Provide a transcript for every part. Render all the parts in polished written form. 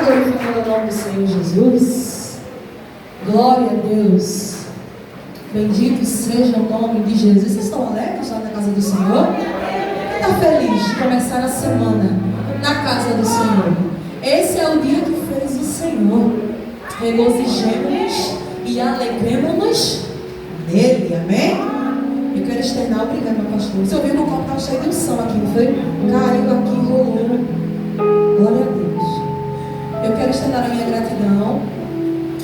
glorificando o nome do Senhor Jesus. Glória a Deus. Bendito seja o nome de Jesus. Vocês estão alegres lá na casa do Senhor? Quem está feliz de começar a semana na casa do Senhor? Esse é o dia que fez o Senhor. Regozijemo-nos e alegremos-nos nele. Amém? Eu quero externar, obrigado, meu pastor. Você ouviu que o copo estava cheio de unção aqui, não foi? Caiu aqui, rolou. Glória a Deus. Eu quero externar a minha gratidão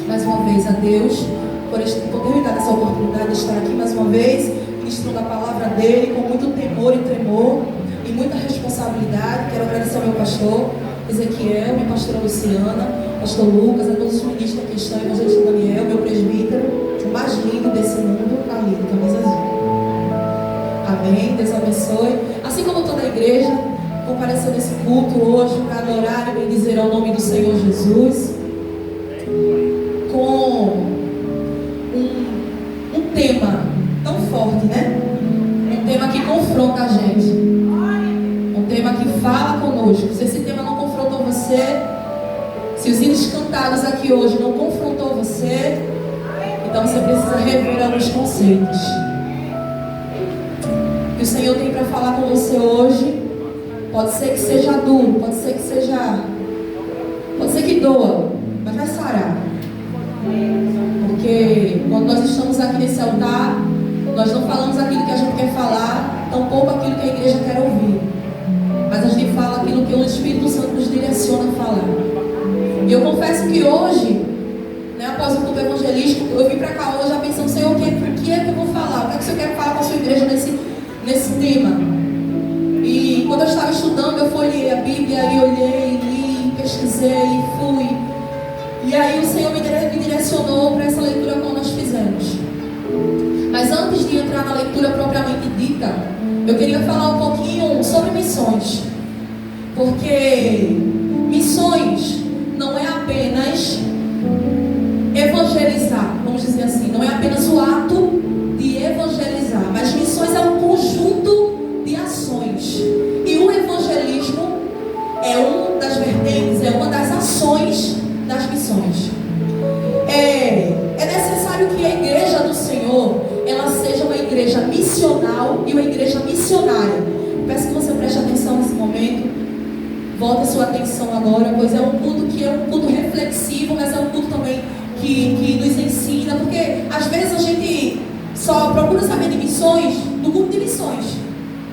mais uma vez a Deus por ter me dado essa oportunidade de estar aqui mais uma vez, ministrando a palavra dele com muito temor e tremor e muita responsabilidade. Quero agradecer ao meu pastor Ezequiel, minha pastora Luciana, pastor Lucas, a todos os ministros da questão, evangelista Daniel, meu presbítero, o mais lindo desse mundo, ali, de camisa azul. Amém, Deus abençoe. Assim como toda a igreja compareceu nesse culto hoje para adorar e bendizer ao nome do Senhor Jesus, com um tema tão forte, né? Um tema que confronta a gente, um tema que fala conosco. Se esse tema não confrontou você, se os hinos cantados aqui hoje não confrontou você, então você precisa rever alguns conceitos que o Senhor tem para falar com você hoje. Pode ser que seja duro, pode ser que doa, mas vai sarar. Porque quando nós estamos aqui nesse altar, nós não falamos aquilo que a gente quer falar, tampouco aquilo que a igreja quer ouvir, mas a gente fala aquilo que o Espírito Santo nos direciona a falar. E eu confesso que hoje, né, após o culto evangelístico, eu vim para cá hoje já pensando: Senhor, o que é que eu vou falar? O que é que o Senhor quer falar com a sua igreja nesse tema? E quando eu estava estudando, eu folhei a Bíblia e olhei, li, pesquisei, fui. E aí o Senhor me direcionou para essa leitura como nós fizemos. Mas antes de entrar na leitura propriamente dita, eu queria falar um pouquinho sobre missões. Porque missões não é apenas evangelizar, vamos dizer assim, não é apenas o ato de evangelizar, mas missões é um conjunto de ações. E o evangelismo é uma das vertentes, é uma das ações das missões. É necessário que a igreja do Senhor, ela seja uma igreja missional e uma igreja missionária. Peço que você preste atenção nesse momento. Volte a sua atenção agora, pois é um culto que é um culto reflexivo, mas é um culto também que nos ensina, porque às vezes a gente só procura saber de missões no culto de missões,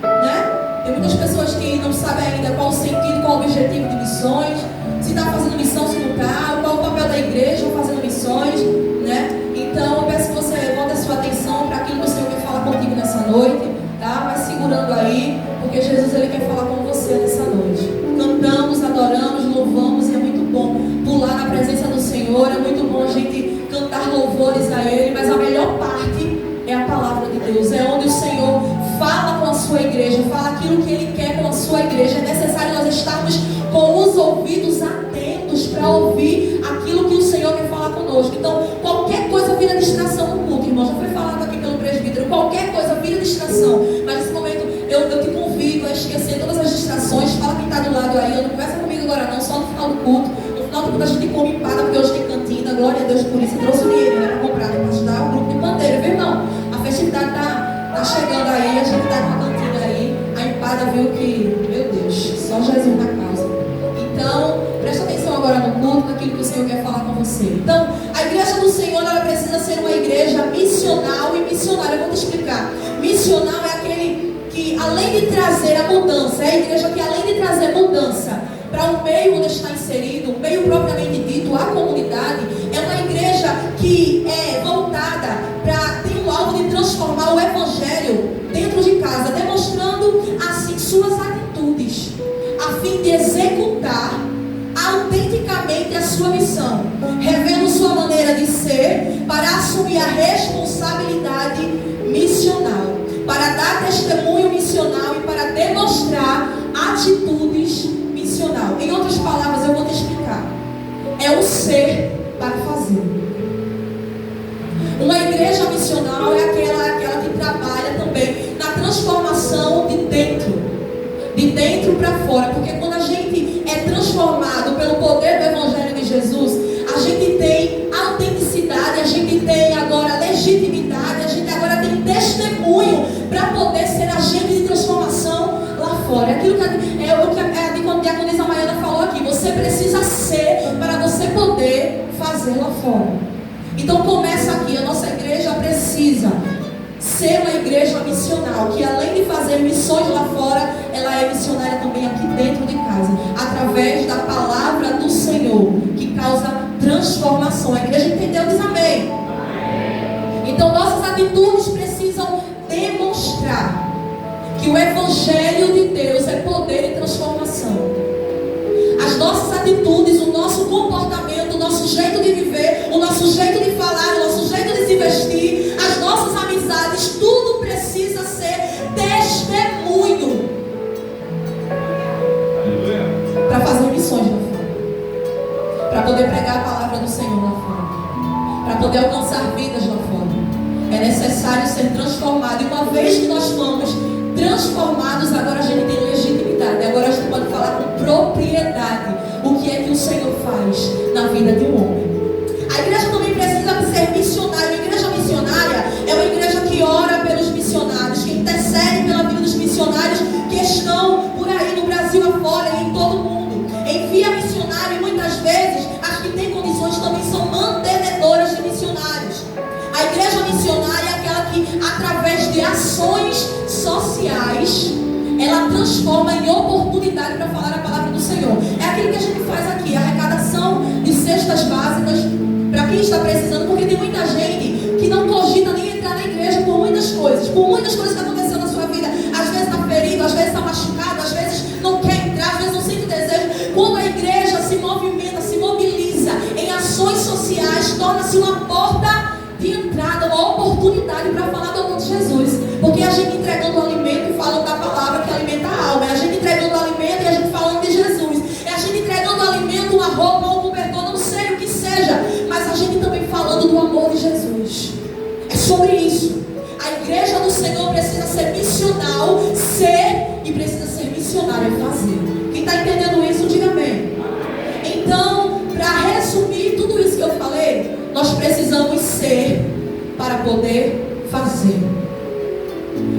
né? Tem muitas pessoas que não sabem ainda qual o sentido, qual o objetivo de missões, se está fazendo missão, se não está, qual o papel da igreja fazendo missões, né? Então eu peço que você volte a sua atenção para aquilo que o Senhor quer falar contigo nessa noite, tá? Vai segurando aí, porque Jesus, ele quer falar com você nessa noite. Cantamos, adoramos, louvamos, e é muito bom pular na presença do Senhor, é muito bom a gente cantar louvores a Ele, mas a melhor parte é a palavra de Deus, é onde o Senhor fala com a sua igreja, fala aquilo que Ele quer com a sua igreja. É necessário nós estarmos com os ouvidos atentos para ouvir aquilo que o Senhor quer falar conosco. Então, qualquer coisa vira distração no culto, irmão. Já foi falado aqui pelo presbítero, qualquer coisa vira distração. Mas nesse momento eu te convido a esquecer todas as distrações. Fala quem está do lado aí, não conversa comigo agora não, só no final do culto. No final do culto a gente come empada, porque hoje tem cantina. Glória a Deus por isso. Trouxe o dinheiro, né, para comprar, para ajudar o grupo de pandeiro, viu, irmão? A festividade tá chegando aí, a gente tá com a cantina aí. A empada viu que, meu Deus, só Jesus na causa. Então, presta atenção agora no culto, naquilo que o Senhor quer falar com você. Então, a igreja do Senhor, ela precisa ser uma igreja missional e missionária. Eu vou te explicar. Missional é aquele que, além de trazer a mudança, é a igreja que, além de trazer mudança para o meio onde está inserido, o meio propriamente dito, a comunidade, é uma igreja que é voltada para ter o alvo de transformar o evangelho dentro de casa, demonstrando assim suas atitudes, a fim de executar autenticamente a sua missão, revendo sua maneira de ser para assumir a responsabilidade missional, para dar testemunho missional e para demonstrar atitudes missional. Em outras palavras, eu vou te explicar. É o ser para fazer. Uma igreja missional é aquela que trabalha também na transformação de dentro para fora, porque quando a gente é transformado pelo poder do evangelho ser para você poder fazer lá fora. Então começa aqui, a nossa igreja precisa ser uma igreja missional, que além de fazer missões lá fora, ela é missionária também aqui dentro de casa, através da palavra do Senhor, que causa transformação. A igreja entendeu? Diz amém. Então nossas atitudes precisam demonstrar que o Evangelho de Deus é poder e transformação. As nossas atitudes, o nosso comportamento, o nosso jeito de viver, o nosso jeito de falar, o nosso jeito de se vestir, as nossas amizades, tudo precisa ser testemunho para fazer missões lá fora, para poder pregar a palavra do Senhor lá fora, para poder alcançar vidas lá fora. É necessário ser transformado. E uma vez que nós fomos transformados, agora a gente tem legitimidade. Agora a gente pode falar com propriedade o que é que o Senhor faz na vida de um homem. A igreja também precisa ser missionária. A igreja missionária é uma igreja que ora pelos missionários, que intercede pela vida dos missionários que estão por aí no Brasil afora e em todo o mundo. Envia missionário e muitas vezes as que têm condições também são mantenedoras de missionários. A igreja missionária é aquela que, através de ações sociais, ela transforma em oportunidade para falar a palavra do Senhor. É aquilo que a gente faz aqui, a arrecadação de cestas básicas para quem está precisando, porque tem muita gente que não cogita nem entrar na igreja por muitas coisas que estão acontecendo na sua vida. Às vezes está ferido, às vezes está machucado, às vezes não quer entrar, às vezes não sente desejo. Quando a igreja se movimenta, se mobiliza em ações sociais, torna-se uma porta de entrada, uma oportunidade para falar do amor de Jesus. Porque a gente entregando o alimento e falando da palavra que alimenta a alma, é a gente entregando o alimento e a gente falando de Jesus, é a gente entregando o alimento, uma roupa, um cobertor, não sei o que seja, mas a gente também falando do amor de Jesus. É sobre isso. A igreja do Senhor precisa ser missional, e precisa ser missionária, fazer. Quem está entendendo isso, diga amém. Então, para resumir tudo isso que eu falei, nós precisamos ser para poder fazer.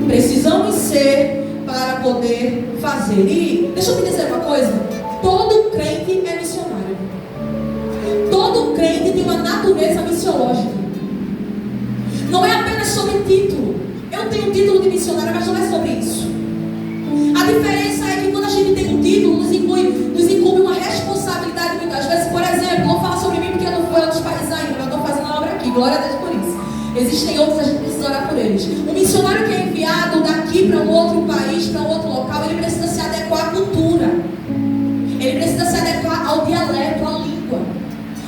Precisamos ser para poder fazer. E deixa eu te dizer uma coisa: todo crente é missionário. Todo crente tem uma natureza missiológica. Não é apenas sobre título. Eu tenho um título de missionário, mas não é sobre isso. A diferença é que quando a gente tem um título, nos incumbe uma responsabilidade muitas vezes. Por exemplo, vou falar sobre mim porque eu não fui a outros países ainda, mas estou fazendo a obra aqui. Glória a Deus por isso. Existem outros, a gente precisa orar por eles. Um missionário que é enviado daqui para um outro país, para um outro local, ele precisa se adequar à cultura. Ele precisa se adequar ao dialeto, à língua,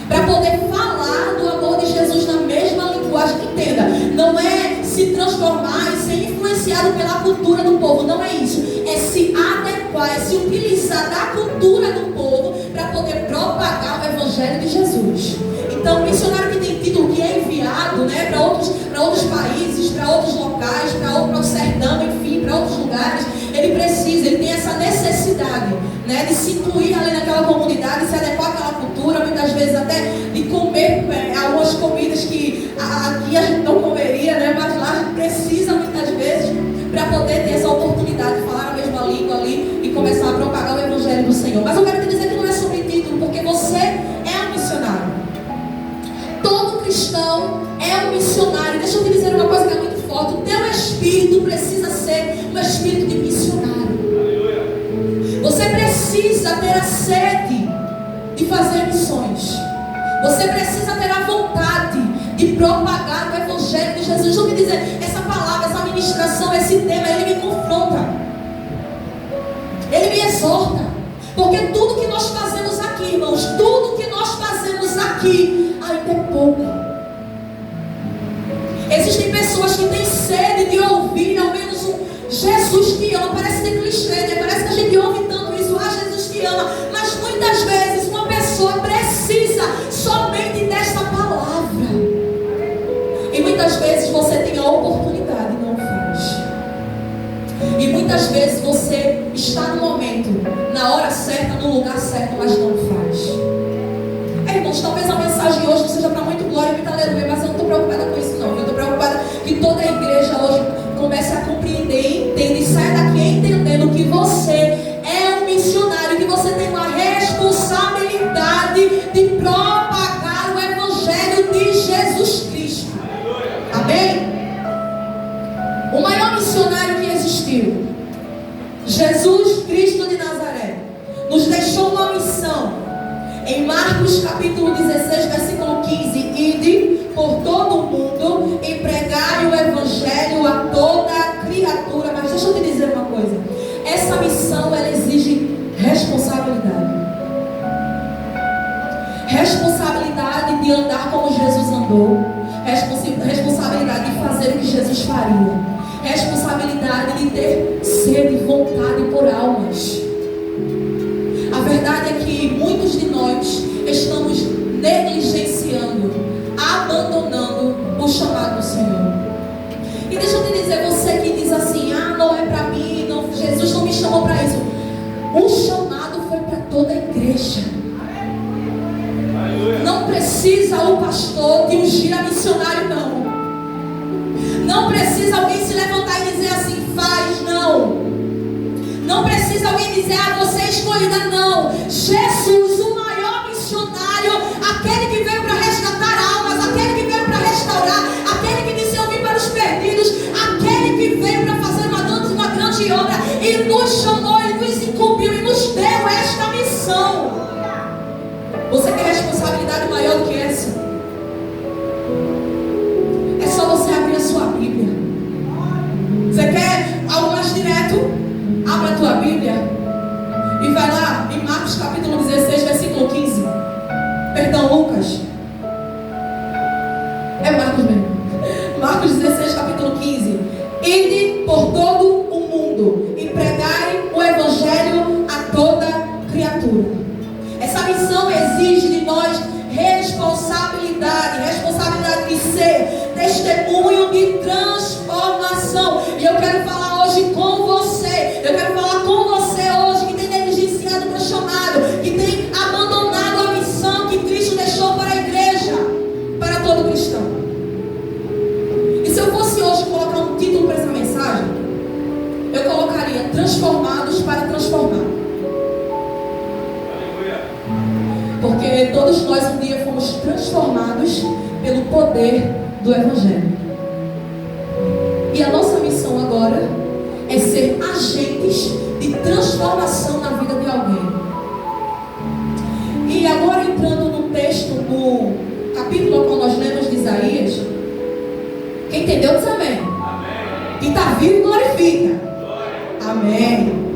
para poder falar do amor de Jesus na mesma linguagem. Entenda, não é se transformar e ser influenciado pela cultura do povo, não é isso. É se adequar, é se utilizar da cultura do povo para poder propagar o Evangelho de Jesus. Então, o missionário que tem título, que é enviado, né, para outros países, para outros locais, para o sertão, enfim, para outros lugares, ele tem essa necessidade, né, de se incluir ali naquela comunidade, se adequar àquela cultura, muitas vezes até de comer algumas comidas que aqui a gente não comeria, né, mas lá a gente precisa muitas vezes para poder ter essa oportunidade de falar a mesma língua ali e começar a propagar o Evangelho do Senhor. Mas eu quero te dizer que não é sobre título, porque você é um missionário. Todo cristão é um missionário. Deixa eu te dizer uma coisa que é muito forte: o teu espírito precisa ser um espírito de missionário. Você precisa ter a sede de fazer missões. Você precisa ter a vontade de propagar o Evangelho de Jesus. Deixa eu te dizer, essa palavra, essa ministração, esse tema, ele me confronta. Ele me exorta. Porque tudo que nós fazemos aqui, irmãos, tudo que nós fazemos aqui ainda é pouco. Existem pessoas que têm sede de ouvir ao menos um Jesus te ama. Parece ser clichê, né? Parece que a gente ouve tanto isso: ah, Jesus te ama. Mas muitas vezes uma pessoa precisa somente desta palavra. E muitas vezes você tem a oportunidade e não faz. E muitas vezes você está no momento, na hora certa, no lugar certo, mas não faz. Irmãos, talvez a mensagem hoje não seja para muito glória e muito aleluia, mas eu não estou preocupada com isso não. Eu estou preocupada que toda a igreja hoje comece a compreender e entenda, e saia daqui entendendo que você é um missionário, que você tem uma responsabilidade Jesus Cristo de Nazaré nos deixou uma missão. Em Marcos capítulo 16, versículo 15: ide por todo o mundo e pregai o evangelho a toda criatura. Mas deixa eu te dizer uma coisa: essa missão, ela exige responsabilidade. Responsabilidade de andar como Jesus andou. Responsabilidade de fazer o que Jesus faria. Responsabilidade de ter sede e vontade por almas. A verdade é que muitos de nós estamos negligenciando, abandonando o chamado do Senhor. E deixa eu te dizer, você que diz assim: ah, não é para mim, não, Jesus não me chamou para isso. O chamado foi para toda a igreja. Não precisa o pastor te ungir a missionário, não. Não precisa alguém se levantar e dizer assim: faz, não. Não precisa alguém dizer: ah, você é escolhida, não. Jesus, o maior missionário, aquele que veio para resgatar almas, aquele que veio para restaurar, aquele que disse: eu vim para os perdidos, aquele que veio para fazer uma grande obra, e nos chamou, e nos incumbiu, e nos deu esta missão. Você quer responsabilidade maior do que essa? É só você abrir a sua Bíblia. Você quer algo mais direto? Abra a tua Bíblia e vai lá em Marcos capítulo 16, versículo 15. Perdão, Lucas. É Marcos mesmo. Marcos 16, capítulo 15. Ide por todo o mundo e pregai o evangelho a toda criatura. Essa missão exige de nós responsabilidade de ser testemunho de transformação. E eu quero falar hoje com você. Eu quero falar com você hoje que tem negligenciado o teu chamado, que tem abandonado a missão que Cristo deixou para a igreja, para todo cristão. E se eu fosse hoje colocar um título para essa mensagem, eu colocaria: transformados para transformar. Porque todos nós um dia fomos transformados pelo poder do Evangelho. E a nossa missão agora é ser agentes de transformação na vida de alguém. E agora, entrando no texto, no capítulo que nós lemos de Isaías, quem entendeu diz amém. Quem está vivo glorifica. Amém.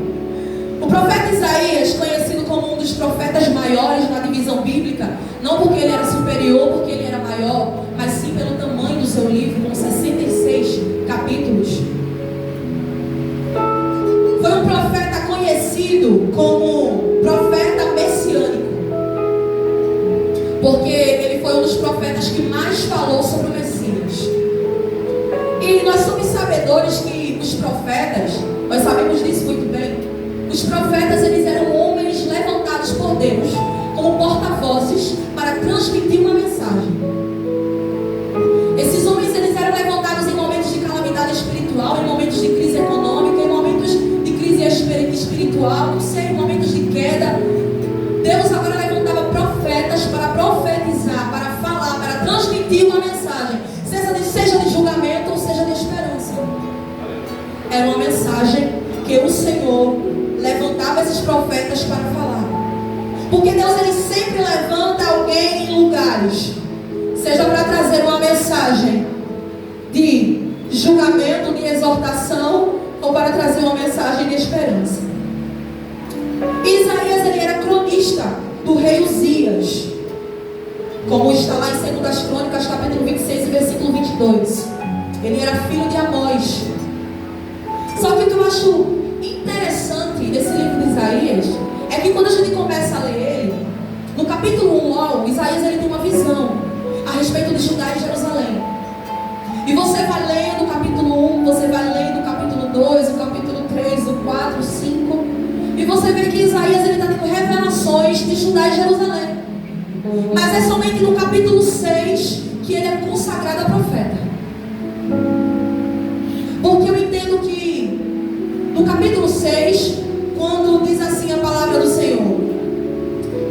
O profeta Isaías, conhecido como um dos profetas maiores na divisão bíblica, não porque ele era superior, porque ele era maior, mas sim pelo tamanho do seu livro, com 66 capítulos. Foi um profeta conhecido como profeta messiânico, porque ele foi um dos profetas que mais falou sobre o Messias. E nós somos sabedores que os profetas, nós sabemos disso muito bem. Os profetas, eles eram homens levantados por Deus como porta-vozes para transmitir uma mensagem. Esses homens, eles eram levantados em momentos de calamidade espiritual, em momentos de crise econômica, em momentos de crise espiritual, não sei, em momentos de queda. Deus agora levantava profetas para profetizar, para falar, para transmitir uma mensagem, seja de julgamento ou seja de esperança. Era uma mensagem que o Senhor levantava esses profetas para falar. Porque Deus, ele sempre levanta alguém em lugares, seja para trazer uma mensagem de julgamento, de exortação, ou para trazer uma mensagem de esperança. Isaías, ele era cronista do rei Uzias, como está lá em 2 Crônicas, capítulo 26 e versículo 22. Ele era filho de Amós. Só que o que eu acho interessante desse livro de Isaías é que quando a gente começa a ler ele, no capítulo 1 logo, Isaías, ele tem uma visão a respeito de Judá e Jerusalém. E você vai lendo o capítulo 1, você vai lendo o capítulo 2, o capítulo 3, o 4, o 5, e você vê que Isaías, ele está tendo revelações de Judá e Jerusalém. Mas é somente no capítulo 6 que ele é consagrado a profeta. Porque eu entendo que no capítulo 6, quando diz assim a palavra do Senhor: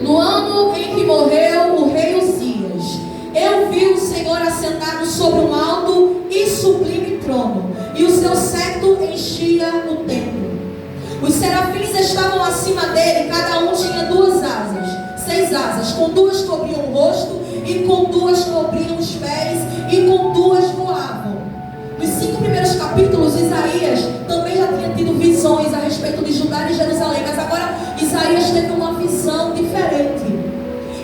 no ano em que morreu o rei Uzias, eu vi o Senhor assentado sobre um alto e sublime trono, e o seu cetro enchia o templo. Os com duas cobriam o rosto, e com duas cobriam os pés, e com duas voavam. Nos 5 primeiros capítulos, Isaías também já tinha tido visões a respeito de Judá e Jerusalém, mas agora Isaías teve uma visão diferente.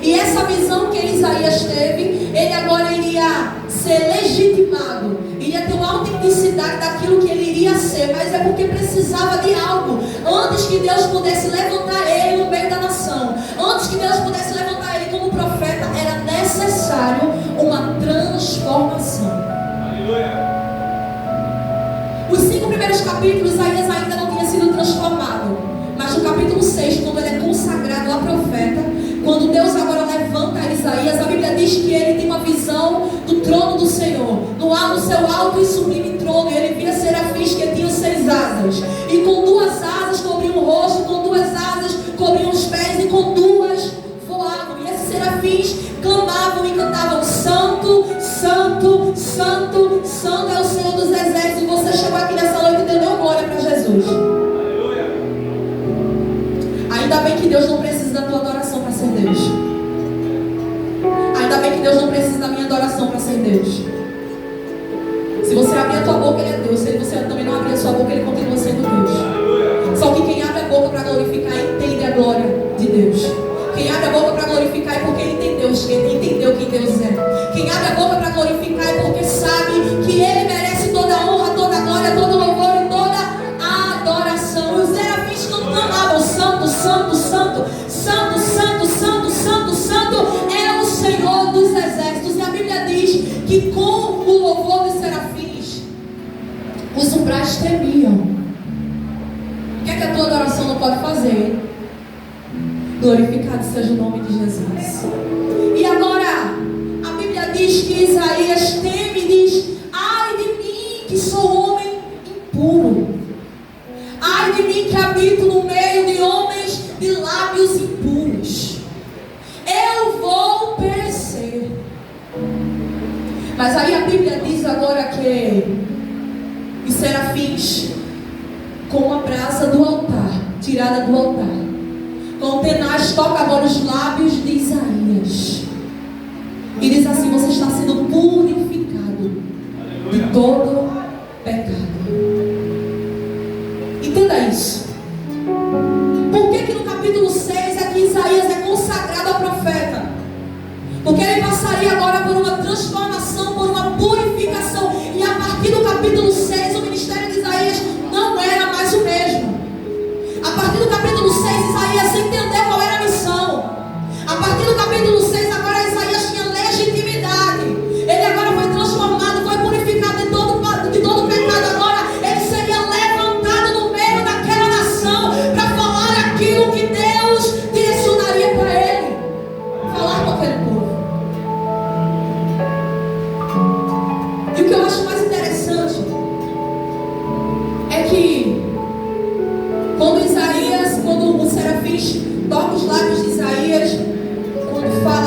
E essa visão que Isaías teve, ele agora iria ser legitimado, iria ter uma autenticidade daquilo que ele iria ser, mas é porque precisava de algo. Antes que Deus pudesse levantar ele no meio da nação, antes que Deus pudesse levantar ele como profeta, era necessário uma transformação. Aleluia. Os 5 primeiros capítulos, Isaías ainda não tinha sido transformado, mas no capítulo 6, quando ele é consagrado a profeta, quando Deus agora levanta Isaías, a Bíblia diz que ele tem uma visão do trono do Senhor. No seu alto e sublime trono, ele via serafins que tinham 6 asas, e com 2 asas cobriam o rosto, com 2 asas cobriam os pés, e com 2 voavam. E esses serafins clamavam e cantavam: Santo, Santo, Santo, Santo é o Senhor dos Exércitos. E você chegou aqui nessa noite e deu glória para Jesus. Aleluia. Ainda bem que Deus não precisa da tua adoração para ser Deus. Ainda bem que Deus não precisa da minha adoração para ser Deus. Se você abrir a tua boca, Ele é Deus. Se você também não abrir a sua boca, Ele continua sendo Deus. Só que quem abre a boca para glorificar entende a glória de Deus. Quem abre a boca para glorificar é porque entendeu quem Deus é. Quem abre a boca para glorificar é porque sabe que Ele merece toda a honra, toda a glória, todo o louvor e toda a adoração. Os serafins clamavam: Santo, Santo, Santo, Santo, Santo, Santo, Santo, Santo é o Senhor dos Exércitos. E a Bíblia diz que com o louvor dos serafins, os umbrais tremiam. O que é que a tua adoração não pode fazer? Glorificado seja o nome de Jesus. E agora, a Bíblia diz que Isaías teme e diz: ai de mim que sou homem impuro. Ai de mim que habito no meio de homens de lábios impuros. Eu vou perecer. Mas aí a Bíblia diz agora que os serafins, com uma brasa do altar, tirada do altar, com tenaz, toca agora os lábios de Isaías e diz assim: você está sendo purificado de todo pecado. Entenda isso. Por que no capítulo 6 é que Isaías é consagrado a profeta? Porque ele passaria agora por uma transformação, por uma purificação. E a partir do capítulo 6 o ministério de Isaías não era mais o mesmo. A partir do capítulo 6 Isaías entendeu qual era a missão. A partir do capítulo 6 agora Isaías tinha legitimidade. Ele agora foi transformado, foi purificado de todo pecado. Agora ele seria levantado no meio daquela nação para falar aquilo que Deus direcionaria para ele falar com aquele povo. E o que eu acho mais interessante é que quando os serafins tocam os lábios de Isaías, quando fala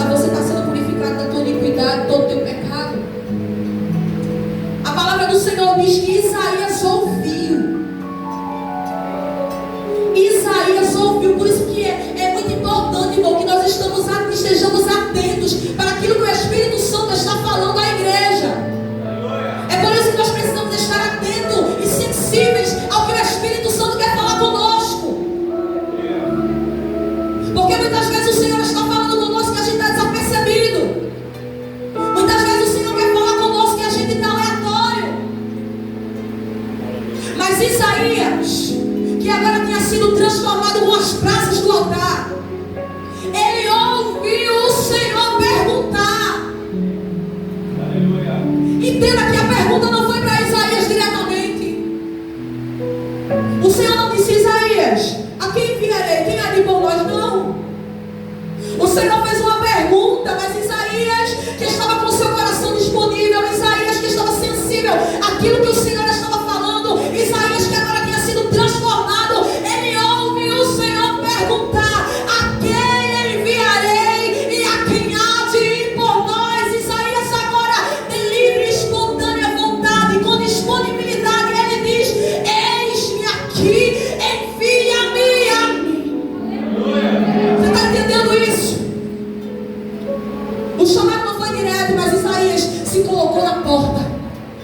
O chamado não foi direto, mas Isaías se colocou na porta.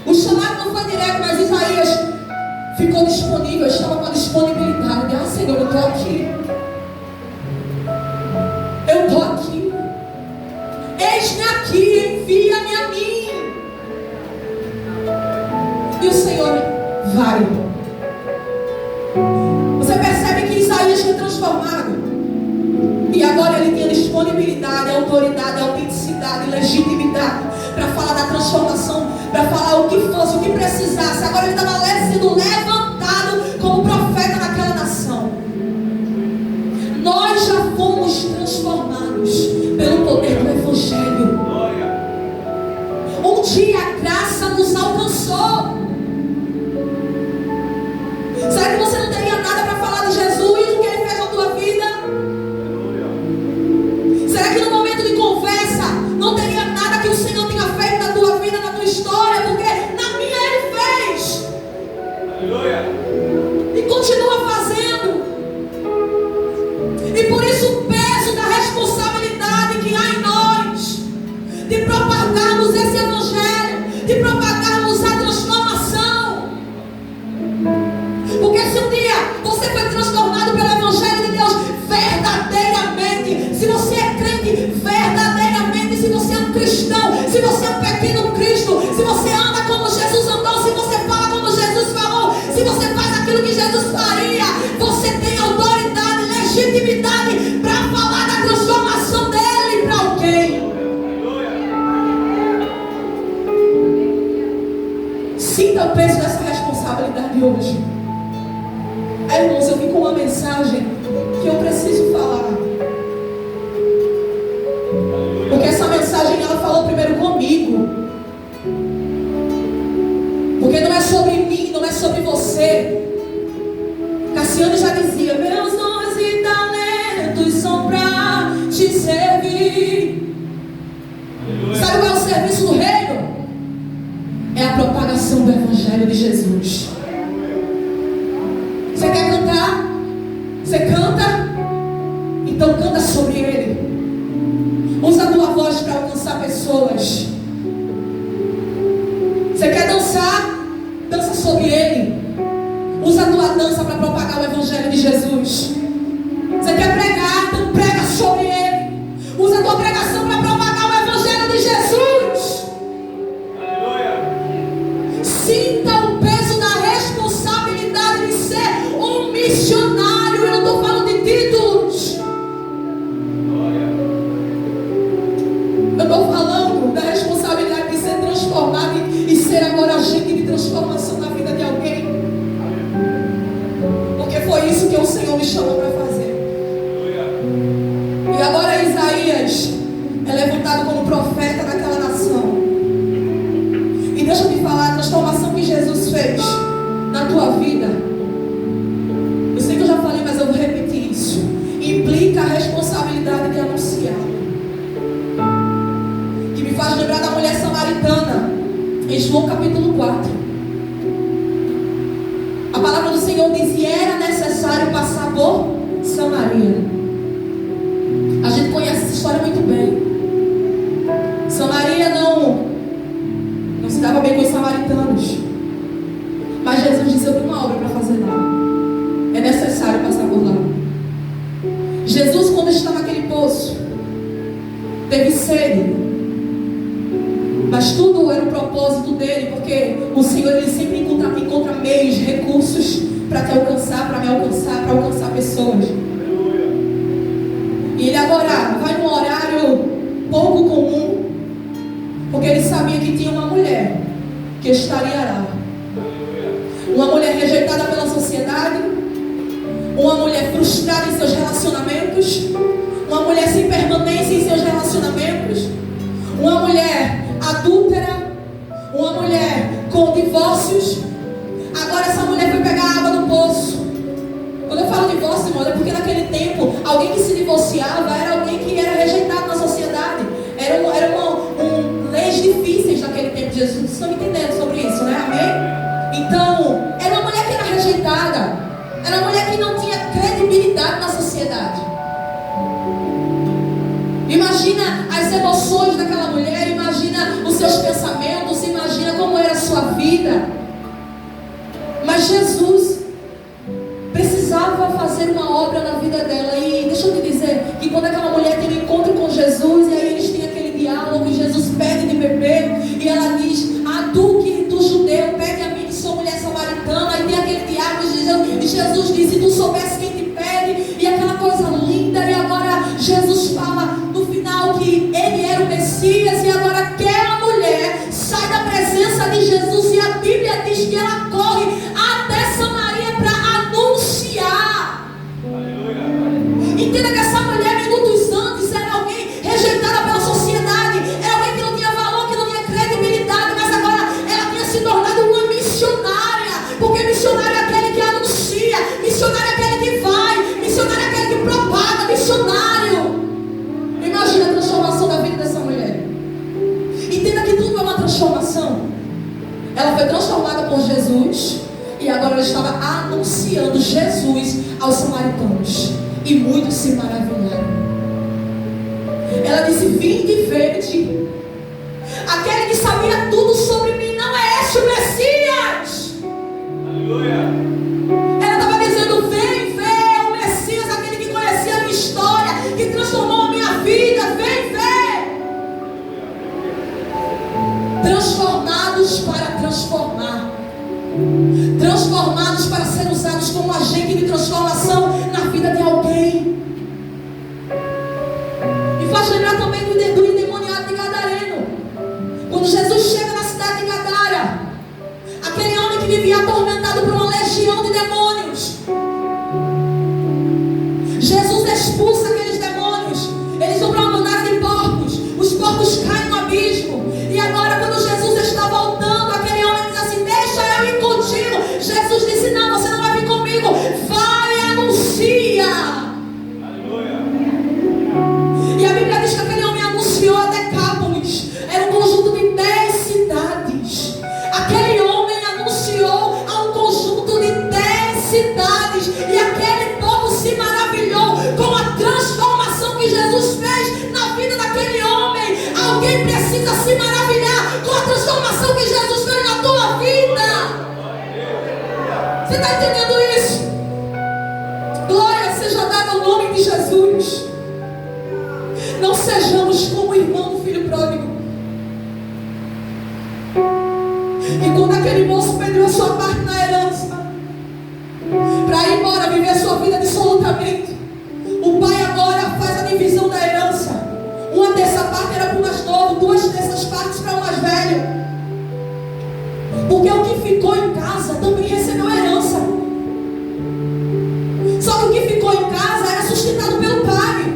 O chamado não foi direto, mas Isaías ficou disponível, estava com a disponibilidade. Ah, Senhor, eu estou aqui. Eu estou aqui. Eis-me aqui, envia-me a mim. E o Senhor vai. Você percebe que Isaías foi transformado. E agora ele tinha disponibilidade, autoridade, autenticidade, legitimidade para falar da transformação, para falar o que fosse, o que precisasse. Agora ele estava sendo levantado como profeta naquela nação. Nós já fomos transformados pelo poder do Evangelho. Um dia a graça nos alcançou. Será que você não teria nada para falar de Jesus, o que ele fez na tua vida? Será que no momento de conversa não teria nada que o Senhor tenha feito na tua vida, na tua história? Porque na minha ele fez. E continua fazendo. E por isso o peso da responsabilidade que há em nós de propagarmos esse Evangelho, de propagarmos a transformação. Porque se um dia você foi transformado pelo Evangelho de Deus verdadeiramente, se você é crente verdadeiramente, se você é um cristão, se você é um pequeno Cristo, se você anda como Jesus andou, se você fala como Jesus falou, se você faz aquilo que Jesus faria, você tem autoridade, legitimidade para falar da transformação dele para alguém. Sinta o peso dessa responsabilidade hoje. Irmãos, eu vim com uma mensagem que eu preciso falar. Porque essa mensagem ela falou primeiro comigo. Porque não é sobre mim, não é sobre você. Cassiano já dizia: meus dons e talentos são pra te servir. Sabe qual é o serviço do reino? É a propagação do Evangelho de Jesus. Você quer cantar? Você canta? Então canta sobre ele. Usa a tua voz para alcançar pessoas. Você quer dançar? Dança sobre ele. Usa a tua dança para propagar o Evangelho de Jesus. Você quer pregar? Então prega sobre ele. Usa a tua pregação para propagar o Evangelho de Jesus. Sinta o peso da responsabilidade de ser um missionário. Eu não estou falando de títulos. Eu estou falando da responsabilidade de ser transformado e ser agora agente de transformação na vida de alguém. Porque foi isso que o Senhor me chamou para fazer. E agora Isaías é levantado como profeta naquela nação. E deixa eu te falar, a transformação que Jesus fez na tua vida, eu sei que eu já falei, mas eu vou repetir isso, implica a responsabilidade de anunciar. Que me faz lembrar da mulher samaritana em João capítulo 4. A palavra do Senhor diz: e era necessário passar por Samaria. A gente conhece essa história muito bem. Samaria não se dava bem com os samaritanos. Mas Jesus disse: eu tenho uma obra para fazer lá. É necessário passar por lá. Jesus, quando estava naquele poço, teve sede. Mas tudo era o propósito dele, porque o Senhor ele sempre encontra meios, recursos para te alcançar, para me alcançar, para alcançar pessoas. E ele agora vai num horário pouco comum, porque ele sabia que tinha uma mulher que estaria lá. Uma mulher rejeitada pela sociedade, uma mulher frustrada em seus relacionamentos, uma mulher sem permanência em seus relacionamentos, uma mulher adúltera, uma mulher com divórcios. Agora essa mulher foi pegar água do poço. Quando eu falo divórcio, irmão, é porque naquele tempo alguém que se divorciava era alguém que era rejeitado na sociedade. Eram leis difíceis naquele tempo de Jesus. Vocês estão entendendo sobre isso, né? Amém? Então, era uma mulher que era rejeitada. Era uma mulher que não tinha credibilidade na sociedade. Imagina as emoções daquela Ela foi transformada por Jesus e agora ela estava anunciando Jesus aos samaritanos. E muitos se maravilharam. Ela disse: vinde e vede. Aquele que sabia tudo sobre mim não é este o Messias. Aleluia. Ela estava dizendo: vem ver o Messias, aquele que conhecia a minha história, que transformou a minha vida. Vem ver. Transformados para transformar. Transformados para ser usados como agente de transformação na vida de alguém. Me faz lembrar também do endemoniado de Gadareno. Quando Jesus chega na cidade de Gadara, aquele homem que vivia atormentado por uma legião de demônios, Jesus expulsa aqueles demônios. Eles vão para uma manada de porcos. Os porcos caem no abismo. E agora, quando Jesus está voltando, aquele homem diz assim: deixa eu ir contigo. Jesus disse: não, você não vai vir comigo. Vai e anuncia. Aleluia. E a Bíblia diz que aquele homem anunciou a Decápolis. Era um conjunto de 10 cidades. Aquele homem anunciou a um conjunto de 10 cidades. E aquele povo se maravilhou com a transformação que Jesus fez na vida daquele homem. Alguém precisa se maravilhar com a transformação que Jesus fez na tua vida. Você está entendendo isso? Glória seja dada ao nome de Jesus. Não sejamos como o irmão do filho pródigo. E quando aquele moço perdeu a sua parte na herança, para ir embora viver a sua vida dissolutamente, o pai agora faz a divisão da herança. Uma terça parte era para o mais novo, 2 terças partes para o mais velho. Porque o que ficou em casa também recebeu herança. Só que o que ficou em casa era sustentado pelo pai.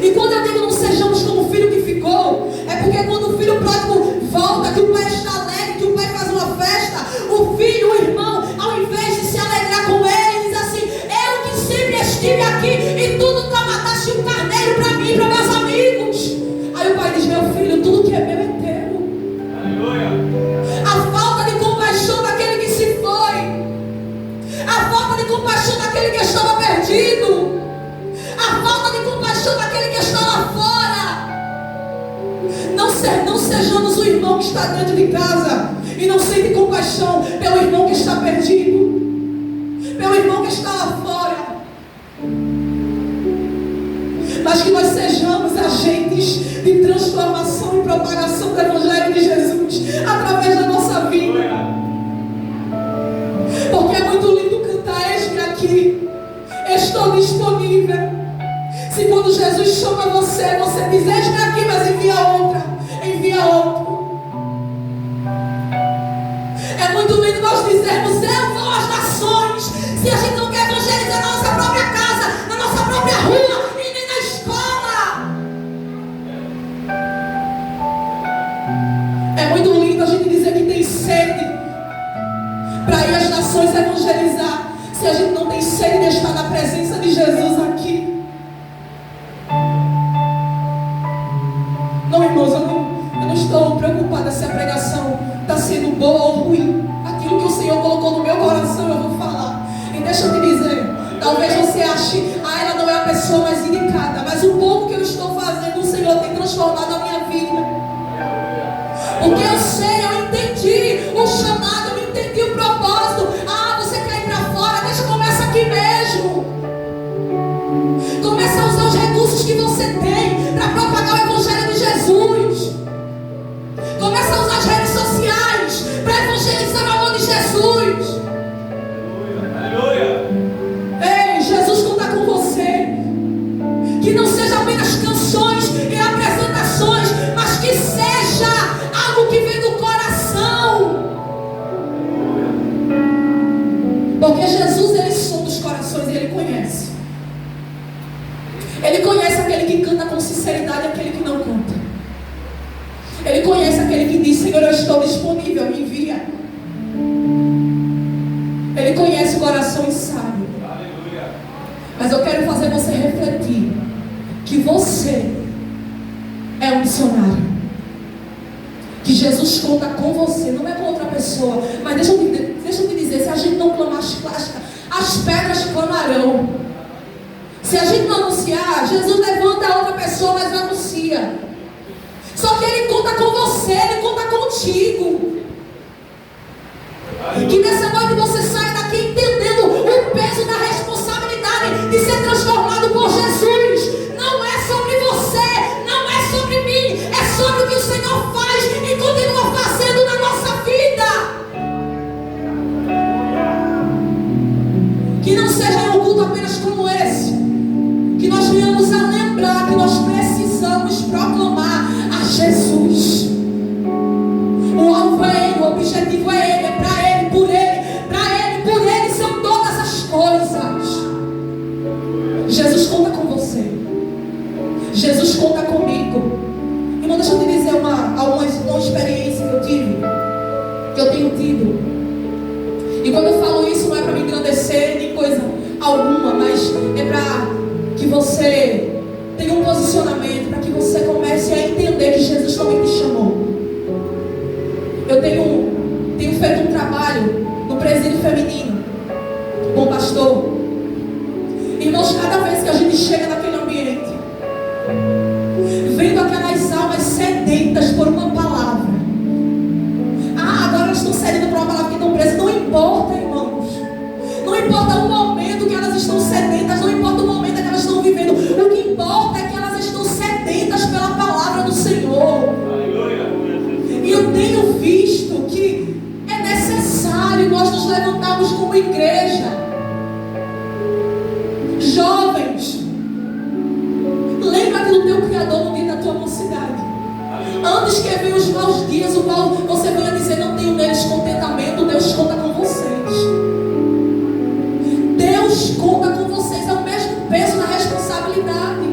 E quando eu digo não sejamos como o filho que ficou, é porque quando o filho pródigo volta, que o pai está alegre, que o pai faz uma festa, o filho, o irmão, ao invés de se alegrar com ele, diz assim: eu que sempre estive aqui e tu nunca mataste um carneiro para mim, para meus amigos. Aí o pai diz: meu filho, tudo que é meu é teu. Aleluia. A falta de compaixão daquele que se foi, a falta de compaixão daquele que estava perdido, a falta de compaixão daquele que está lá fora. Não sejamos o irmão que está dentro de casa e não sente compaixão pelo irmão que está perdido, pelo irmão que está lá fora. Mas que nós sejamos agentes de transformação e propagação do Evangelho de Jesus através da nossa vida. Porque é muito lindo cantar: eis-me aqui, estou disponível. Se quando Jesus chama você, você diz: eis-me aqui, mas envia outra, envia outro. É muito lindo nós dizermos: eu vou às nações. Se a gente não quer evangelizar na nossa própria casa, na nossa própria rua e nem na escola. É muito lindo a gente dizer que tem sede para ir às nações evangelizar, se a gente não tem sede de estar na presença de Jesus aqui. Não, irmãos, eu não estou preocupada se a pregação está sendo boa ou ruim. Aquilo que o Senhor colocou no meu coração eu vou falar. E deixa eu te dizer, talvez você ache: ela não é a pessoa mais indicada, mas o pouco que eu estou fazendo, o Senhor tem transformado a minha vida. Porque eu sei, eu entendi o chamado, eu entendi o propósito. Você quer ir para fora? Começa aqui mesmo. Começa a usar os recursos que você tem para propagar o Evangelho de Jesus. Começa a usar as redes sociais para evangelizar o amor de Jesus. Aleluia. Ei, Jesus conta com você. Que não seja apenas canções e apresentações, mas que seja algo que vem do coração. Porque Jesus, ele sonda os corações e ele conhece. Ele conhece aquele que canta com sinceridade e aquele que não canta. Ele conhece aquele que diz: Senhor, eu estou disponível, me envia. Ele conhece o coração e sabe. Aleluia. Mas eu quero fazer você refletir que você é um missionário. que Jesus conta com você, não é com outra pessoa. Mas deixa eu te dizer, se a gente não clamar, as pedras clamarão. Se a gente não anunciar, Jesus levanta a outra pessoa, mas anuncia. Só que Ele conta com você, Ele conta contigo. Que nessa noite você saia daqui entendendo o peso da responsabilidade de ser transformado por Jesus. Não é sobre você, não é sobre mim, é sobre o que o Senhor faz e continua fazendo na nossa vida. Que não seja um culto apenas como esse, que nós venhamos a lembrar que nós precisamos proclamar a Jesus. O alvo é Ele, o objetivo é Ele, é para Ele, por Ele são todas as coisas. Jesus conta com você, Jesus conta comigo. Irmão, deixa eu te dizer uma experiência que eu tenho tido. E quando eu falo isso, não é para me engrandecer nem coisa alguma, mas é para que você tenha um posicionamento, para que você comece a entender que Jesus também te chamou. Eu tenho feito um trabalho no presídio feminino com o pastor. Irmãos, cada vez que a gente chega naquele ambiente, vendo aquelas almas sedentas por uma palavra. Agora elas estão sedentas por uma palavra que estão presas. Não importa, irmãos. Não importa o momento que elas estão sedentas, não importa o momento que elas estão vivendo. O que importa é que elas estão sedentas pela palavra do Senhor. E eu tenho visto que é necessário nós nos levantarmos como igreja. Jovens, lembra-te do teu Criador no dia da tua mocidade. Antes que venham os maus dias, o qual você venha dizer, não tenho neles contentamento, Deus conta com vocês. Deus conta com vocês, é o mesmo peso da responsabilidade.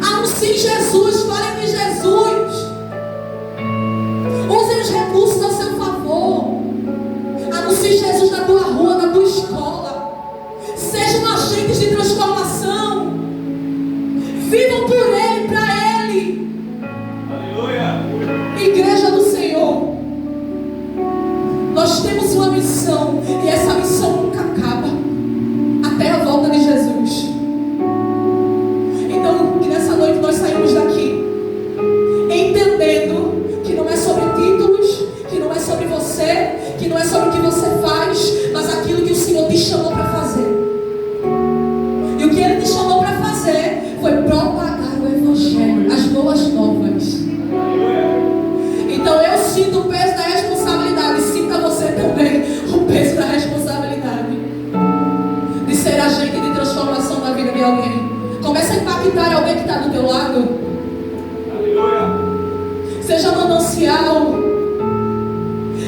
Anuncie Jesus, fale de Jesus. Usem os recursos ao seu favor. Anuncie Jesus na tua rua, na tua escola. Sejam agentes de transformação. Vivam por Ele, para Ele. Aleluia. Igreja do Senhor, nós temos uma missão, e essa missão nunca acaba até a volta de Jesus. Então, que nessa noite nós saímos daqui entendendo que não é sobre títulos, que não é sobre você, que não é sobre o que você faz, mas aquilo que o Senhor te chamou para fazer. E o que Ele te chamou para fazer foi propagar o Evangelho, as boas novas. Então eu sinto o peso da responsabilidade, sinta você também o peso da responsabilidade de ser agente de transformação na vida de alguém. Comece a impactar alguém que está do teu lado. Seja manancial.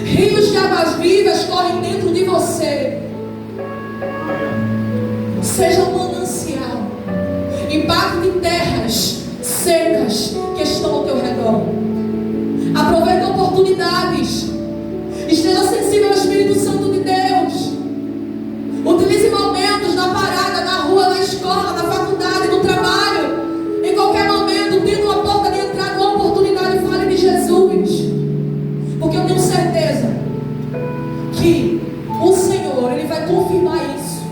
Rios de águas vivas correm dentro de você. Seja um manancial. Impacte terras secas que estão ao teu redor. Aproveite oportunidades. Esteja sensível ao Espírito Santo de Deus. Utilize momentos na parada, na rua, na escola, na faculdade, no trabalho. Em qualquer momento, tendo uma porta de entrada, uma oportunidade, fale de Jesus. Porque eu tenho certeza que o Senhor, Ele vai confirmar isso.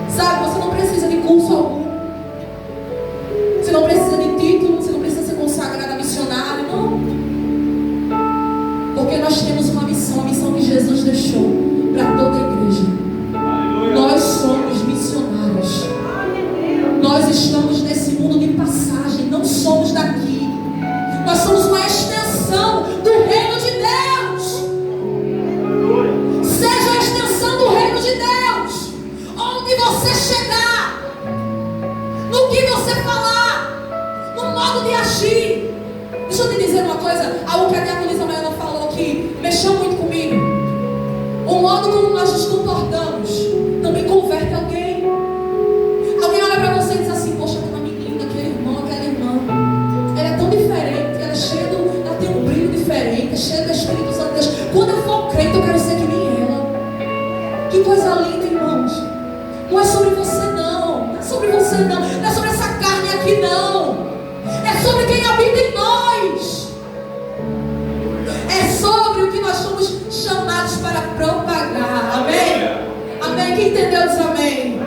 Sabe, você não precisa de curso algum. Você não precisa de título, você não precisa ser consagrado a missionário, não. Porque nós temos uma missão, a missão que Jesus deixou para toda a igreja. Nós somos missionários. Nós estamos nesse mundo de passagem, não somos daqui. Nós somos uma extensão do reino de Deus. Seja a extensão do reino de Deus. Onde você chegar, no que você falar, que entendeu diz amém.